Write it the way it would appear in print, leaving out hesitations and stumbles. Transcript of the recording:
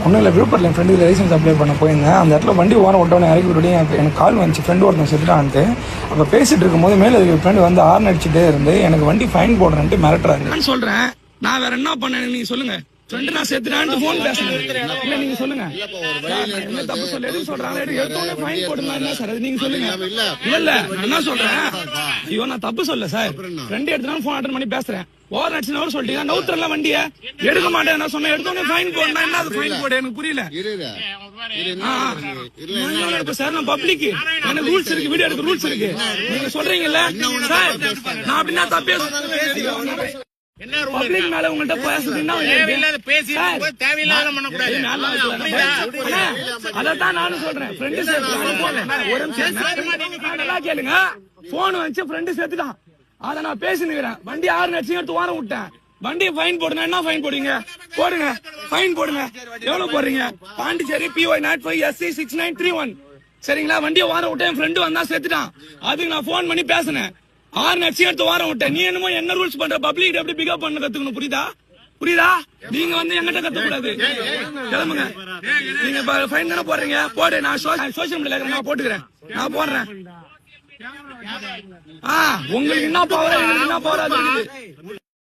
ஒன்றும் இல்லை, விழுப்புரத்தில் என் ஃப்ரெண்டுக்கு லைசன்ஸ் அப்ளை பண்ண போயிருந்தேன். அந்த இடத்துல வண்டி ஓரம் விட்டோன்னே இறக்கி விட்டுட்டு எனக்கு கால் வந்துச்சு, ஃப்ரெண்டு ஒருத்தன் செத்துட்டான்ட்டு. அப்போ பேசிட்டு இருக்கும்போது மேலே ஃப்ரெண்டு வந்து ஹார்ன் அடிச்சுட்டே இருந்து எனக்கு வண்டி ஃபைன் போடுறேன்ட்டு மிரட்டுறாரு. நான் சொல்கிறேன், நான் வேற என்ன பண்ணேன்னு நீங்கள் சொல்லுங்க. ஃப்ரெண்டு நான் செத்துட்டான்னு ஃபோன் பேசுறேன். இல்லை நீங்க சொல்லுங்க, என்ன தப்பு சொல்ல எதுவும் சொல்றாங்க, எடுத்தோடனே ஃபைன் போடுங்க. என்ன சார் அது நீங்க சொல்லுங்க. இல்ல நான் என்ன சொல்றேன், ஐயோ நான் தப்பு சொல்ல சார், ஃப்ரெண்டு எடுத்துனா ஃபோன் அட்டன் பண்ணி பேசுறேன். ஓவர் நடிச்சுன்னு சொல்லிட்டீங்க, நவுத்துறலாம் வண்டியை எடுக்க மாட்டேன். என்ன சொன்னேன், எடுத்தோடனே ஃபைன் போடணும். என்ன அது ஃபைன் போடு, எனக்கு புரியல சார். நான் பப்ளிக், எனக்கு ரூல்ஸ் இருக்கு, வீடியோ எடுக்க ரூல்ஸ் இருக்கு. நீங்க சொல்றீங்கல்ல சார், நான் அப்படின்னா தப்பே பப்ளிக் மேல உங்கள்ட்ட அதான் நானும் சொல்றேன். கேளுங்க, போன் வச்சு ஃப்ரெண்டு சேர்த்துட்டான், அதை நான் பேசினுக்கிறேன். வண்டி 6 நடிச்சு எடுத்து வாரம் விட்டேன். வண்டியை ஃபைன் போடுங்க. என்ன ஃபைன் போடுங்க, போடுங்க ஃபைன் போடுங்க. எவ்வளவு போடுறீங்க? பாண்டிச்சேரி PY 05 SC 6931 சரிங்களா? வண்டியை வாரம் விட்டேன், என் ஃப்ரெண்டு வந்தா சேர்த்துட்டான். அதுக்கு நான் போன் பண்ணி பேசினேன். 6 நடிச்சு எடுத்து வாரம் விட்டேன். நீ என்னமோ என்ன ரூல்ஸ் பண்ற, பப்ளிக் எப்படி பிகப் பண்ண கத்துக்கணும், புரியுதா? நீங்க வந்து எங்கிட்ட கத்த கூடாது. கிளம்புங்க. நீங்க ஃபைன் தானே போடுறீங்க, போடு. நான் சோசியல் மீடியால நான் போட்டுக்கிறேன், நான் போடுறேன். உங்களுக்கு என்ன பவர், என்ன பவர்?